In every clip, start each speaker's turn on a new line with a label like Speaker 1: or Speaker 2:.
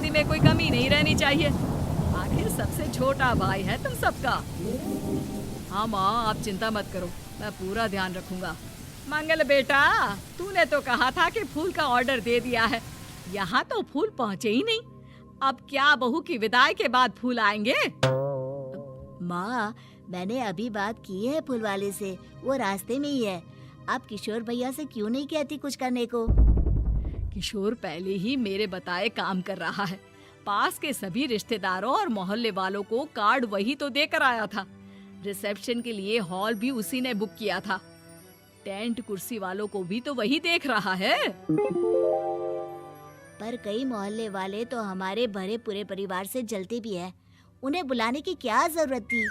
Speaker 1: शादी में कोई कमी नहीं रहनी चाहिए। आखिर सबसे छोटा भाई है तुम सबका। हाँ माँ, आप चिंता मत करो, मैं पूरा ध्यान रखूंगा। मंगल बेटा, तूने तो कहा था कि फूल का ऑर्डर दे दिया है, यहाँ तो फूल पहुँचे ही नहीं। अब क्या बहू की विदाई के बाद फूल आएंगे?
Speaker 2: माँ, मैंने अभी बात की है फूल वाले से, वो रास्ते में ही है। आप किशोर भैया से क्यों नहीं कहती कुछ करने को?
Speaker 1: किशोर पहले ही मेरे बताए काम कर रहा है। पास के सभी रिश्तेदारों और मोहल्ले वालों को कार्ड वही तो देकर आया था। रिसेप्शन के लिए हॉल भी उसी ने बुक किया था। टेंट कुर्सी वालों को भी तो वही देख रहा है।
Speaker 2: पर कई मोहल्ले वाले तो हमारे भरे पूरे परिवार से जलते भी हैं। उन्हें बुलाने की क्या जरूरत थी?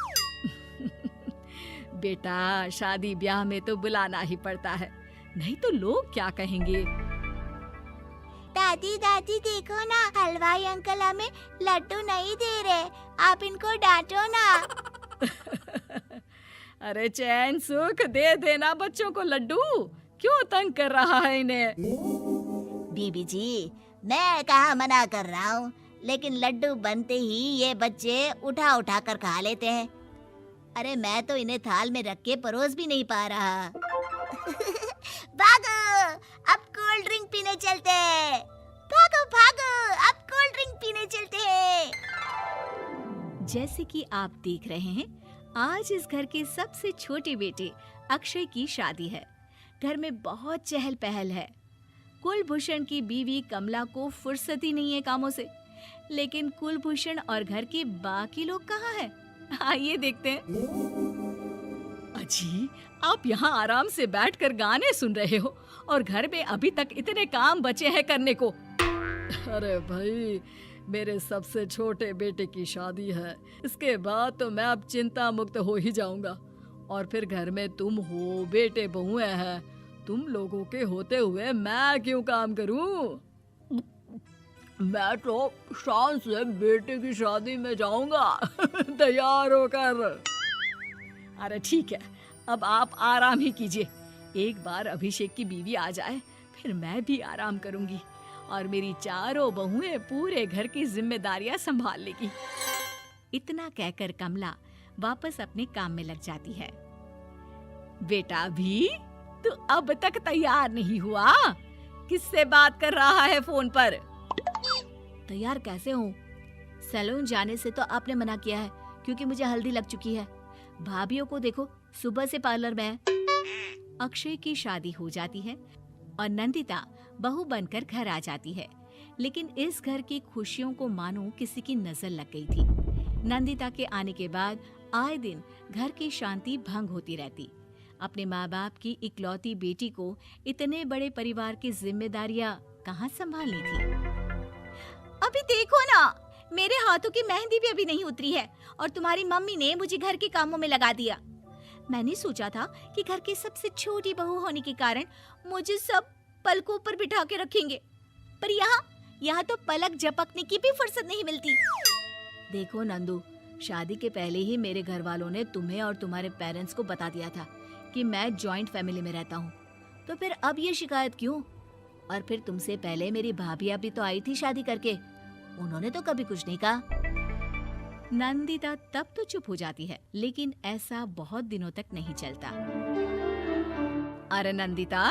Speaker 1: बेटा, शादी ब्याह में तो बुलाना ही पड़ता है, नहीं तो लोग क्या कहेंगे।
Speaker 2: दादी दादी देखो ना, हलवाई अंकल हमें लड्डू नहीं दे रहे, आप इनको डांटो ना।
Speaker 1: अरे चैन सुख दे देना बच्चों को लड्डू, क्यों तंग कर रहा है इन्हें?
Speaker 2: बीबी जी, मैं कहाँ मना कर रहा हूँ, लेकिन लड्डू बनते ही ये बच्चे उठा उठा कर खा लेते हैं। अरे मैं तो इन्हें थाल में रख के परोस भी नहीं पा रहा। भागो, अब कोल्ड ड्रिंक पीने चलते हैं। भागो भागो, अब कोल्ड ड्रिंक पीने चलते हैं।
Speaker 1: जैसे कि आप देख रहे हैं, आज इस घर के सबसे छोटे बेटे अक्षय की शादी है। घर में बहुत चहल पहल है। कुलभूषण की बीवी कमला को फुर्सत ही नहीं है कामों से, लेकिन कुलभूषण और घर के बाकी लोग कहाँ हैं? आइए देखते हैं। अजी, आप यहाँ आराम से बैठकर गाने सुन रहे हो और घर में अभी तक इतने काम बचे हैं करने को। अरे भाई, मेरे सबसे छोटे बेटे की शादी है, इसके बाद तो मैं अब चिंता मुक्त हो ही जाऊंगा। और फिर घर में तुम हो, बेटे बहुएं हैं, तुम लोगों के होते हुए मैं क्यों काम करूं? मैं तो शान से बेटे की शादी में जाऊंगा तैयार होकर। अरे ठीक है, अब आप आराम ही कीजिए। एक बार अभिषेक की बीवी आ जाए, फिर मैं भी आराम करूंगी और मेरी चारों बहुएं पूरे घर की जिम्मेदारियां संभाल लेगी। इतना कहकर कमला वापस अपने काम में लग जाती है। बेटा भी, तू अब तक तैयार नहीं हुआ? किससे बात कर रहा है फोन पर?
Speaker 2: तैयार कैसे हूँ? सैलून जाने से तो आपने मना किया है, क्योंकि मुझे हल्दी लग चुकी है। भाभीियों को देखो, सुबह से पार्लर में है।
Speaker 1: अक्षय की शादी हो जाती है और नंदिता बहू बनकर घर आ जाती है, लेकिन इस घर की खुशियों को मानो किसी की नजर लग गई थी। नंदिता के आने के बाद आए दिन घर की शांति भंग होती रहती। अपने माँ बाप की इकलौती बेटी को इतने बड़े परिवार की जिम्मेदारियां कहाँ संभालनी थी?
Speaker 2: अभी देखो ना, मेरे हाथों की मेहंदी भी अभी नहीं उतरी है और तुम्हारी मम्मी ने मुझे घर के कामों में लगा दिया। मैंने सोचा था कि घर की सबसे छोटी बहू होने के कारण मुझे सब पलकों पर बिठा के रखेंगे, पर यहाँ तो पलक झपकने की भी फुर्सत नहीं मिलती।
Speaker 1: देखो नंदू, शादी के पहले ही मेरे घर वालों ने तुम्हें और तुम्हारे पेरेंट्स को बता दिया था कि मैं जॉइंट फैमिली में रहता हूँ, तो फिर अब ये शिकायत क्यों? और फिर तुमसे पहले मेरी भाभियाँ भी तो आई थी शादी करके, उन्होंने तो कभी कुछ नहीं कहा। नंदिता तब तो चुप हो जाती है, लेकिन ऐसा बहुत दिनों तक नहीं चलता। अरे नंदिता,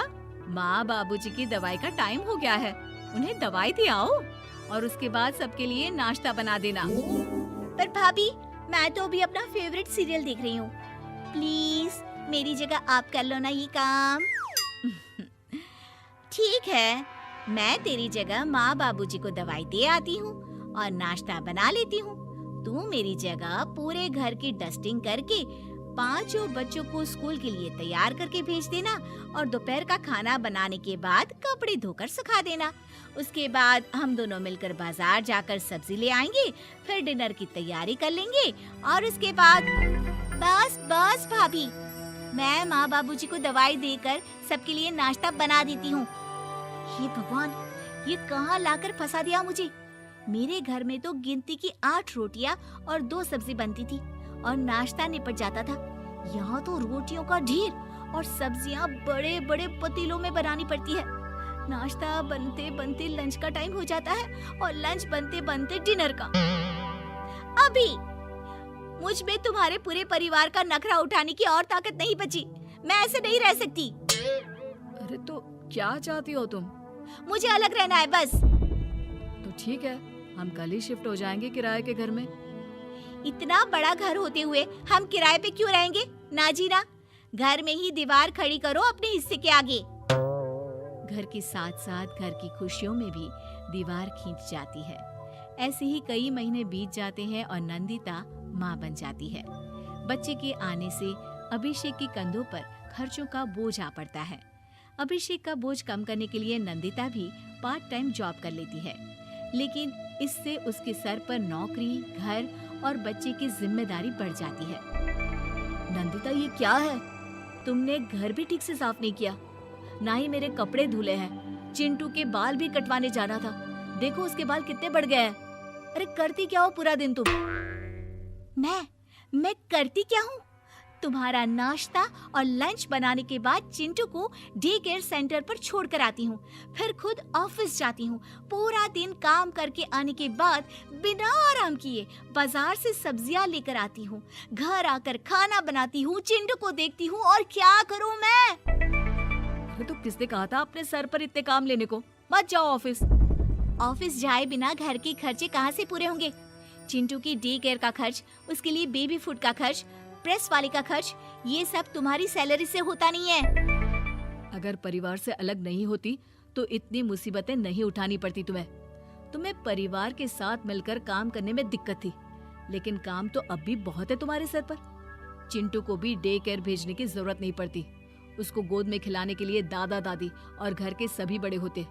Speaker 1: माँ बाबूजी की दवाई का टाइम हो गया है, उन्हें दवाई दे आओ और उसके बाद सबके लिए नाश्ता बना देना।
Speaker 2: पर भाभी, मैं तो अभी अपना फेवरेट सीरियल देख रही हूँ। प्लीज मेरी जगह आप कर लो ना ये काम। ठीक है, मैं तेरी जगह माँ बाबूजी को दवाई दे आती हूँ और नाश्ता बना लेती हूँ। तू मेरी जगह पूरे घर की डस्टिंग करके 5 बच्चों को स्कूल के लिए तैयार करके भेज देना और दोपहर का खाना बनाने के बाद कपड़े धोकर सुखा देना। उसके बाद हम दोनों मिलकर बाजार जाकर सब्जी ले आएंगे, फिर डिनर की तैयारी कर लेंगे और उसके बाद बस भाभी, मैं माँ बाबूजी को दवाई देकर सबके लिए नाश्ता बना देती हूँ। हे भगवान, ये कहाँ लाकर फंसा दिया मुझे। मेरे घर में तो गिनती की 8 रोटियां और 2 सब्जी बनती थी और नाश्ता निपट जाता था। यहाँ तो रोटियों का ढेर और सब्जियां बड़े बड़े पतीलों में बनानी पड़ती है। नाश्ता बनते बनते लंच का टाइम हो जाता है और लंच बनते बनते डिनर का। अभी मुझ में तुम्हारे पूरे परिवार का नखरा उठाने की और ताकत नहीं बची। मैं ऐसे नहीं रह सकती।
Speaker 1: अरे तो क्या चाहती हो तुम?
Speaker 2: मुझे अलग रहना है बस।
Speaker 1: तो ठीक है, हम कल ही शिफ्ट हो जाएंगे किराए के घर में।
Speaker 2: इतना बड़ा घर होते हुए हम किराए पे क्यों रहेंगे? ना जी ना, घर में ही दीवार खड़ी करो अपने हिस्से के आगे। घर के साथ साथ घर की खुशियों में भी दीवार खींच जाती है। ऐसे ही कई महीने बीत जाते हैं और नंदिता माँ बन जाती है। बच्चे के आने से अभिषेक के कंधों पर खर्चों का बोझ आ पड़ता है। अभिषेक का बोझ कम करने के लिए नंदिता भी पार्ट टाइम जॉब कर लेती है, लेकिन इससे उसके सर पर नौकरी, घर और बच्चे की जिम्मेदारी बढ़ जाती है। नंदिता, ये क्या है? तुमने घर भी ठीक से साफ नहीं किया, ना ही मेरे कपड़े धुले हैं। चिंटू के बाल भी कटवाने जाना था, देखो उसके बाल कितने बढ़ गए हैं। अरे करती क्या हो पूरा दिन तुम? मैं करती क्या हूँ? तुम्हारा नाश्ता और लंच बनाने के बाद चिंटू को डे केयर सेंटर पर छोड़ कर आती हूँ, फिर खुद ऑफिस जाती हूँ। पूरा दिन काम करके आने के बाद बिना आराम किए बाजार से सब्जियाँ लेकर आती हूँ, घर आकर खाना बनाती हूँ, चिंटू को देखती हूँ और क्या करूँ मैं?
Speaker 1: अरे तो किसने कहा था अपने सर पर इतने काम लेने को? मत जाओ ऑफिस।
Speaker 2: ऑफिस जाए बिना घर के खर्चे कहाँ से पूरे होंगे? चिंटू की डे केयर का खर्च, उसके लिए बेबी फूड का खर्च, प्रेस वाले का खर्च, ये सब तुम्हारी सैलरी से होता नहीं है।
Speaker 1: अगर परिवार से अलग नहीं होती तो इतनी मुसीबतें नहीं उठानी पड़ती तुम्हें परिवार के साथ मिलकर काम करने में दिक्कत थी, लेकिन काम तो अब भी बहुत है तुम्हारे सर पर। चिंटू को भी डे केयर भेजने की जरूरत नहीं पड़ती। उसको गोद में खिलाने के लिए दादा दादी और घर के सभी बड़े होते।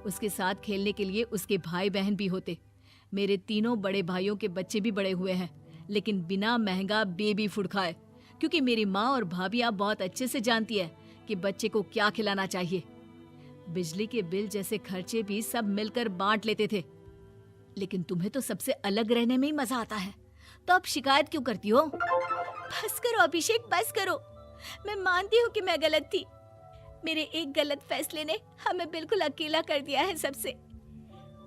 Speaker 1: उसके साथ खेलने के लिए उसके भाई बहन भी होते। मेरे तीनों बड़े भाइयों के बच्चे भी बड़े हुए हैं, लेकिन बिना महंगा बेबी फूड खाए, क्योंकि मेरी माँ और भाभियाँ बहुत अच्छे से जानती है कि बच्चे को क्या खिलाना चाहिए। बिजली के बिल जैसे खर्चे भी सब मिलकर बांट लेते थे, लेकिन तुम्हें तो सबसे अलग रहने में ही मजा आता है, तो अब शिकायत क्यों करती हो?
Speaker 2: बस करो अभिषेक, बस करो। मैं मानती हूँ कि मैं गलत थी। मेरे एक गलत फैसले ने हमें बिल्कुल अकेला कर दिया है सबसे।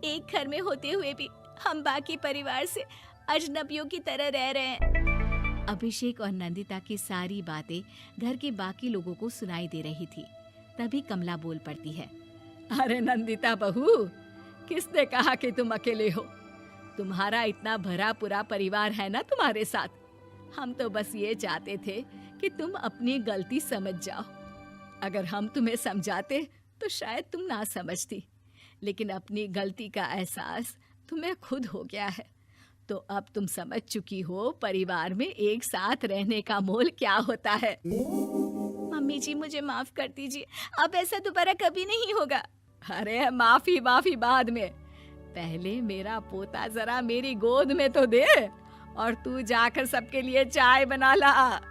Speaker 2: एक घर में होते हुए भी हम बाकी परिवार से अजनबियों की तरह रह रहे हैं। अभिषेक और नंदिता की सारी बातें घर के बाकी लोगों को सुनाई दे रही थी। तभी कमला बोल पड़ती है।
Speaker 1: अरे नंदिता बहू, किसने कहा कि तुम अकेले हो? तुम्हारा इतना भरा पूरा परिवार है ना तुम्हारे साथ। हम तो बस ये चाहते थे कि तुम अपनी गलती समझ जाओ। अगर हम तुम्हें समझाते तो शायद तुम ना समझती, लेकिन अपनी गलती का एहसास तुम्हें खुद हो गया है, तो अब तुम समझ चुकी हो परिवार में एक साथ रहने का मोल क्या होता है।
Speaker 2: मम्मी जी, मुझे माफ कर दीजिए, अब ऐसा दोबारा कभी नहीं होगा।
Speaker 1: अरे माफी बाद में, पहले मेरा पोता जरा मेरी गोद में तो दे, और तू जाकर सबके लिए चाय बना ला।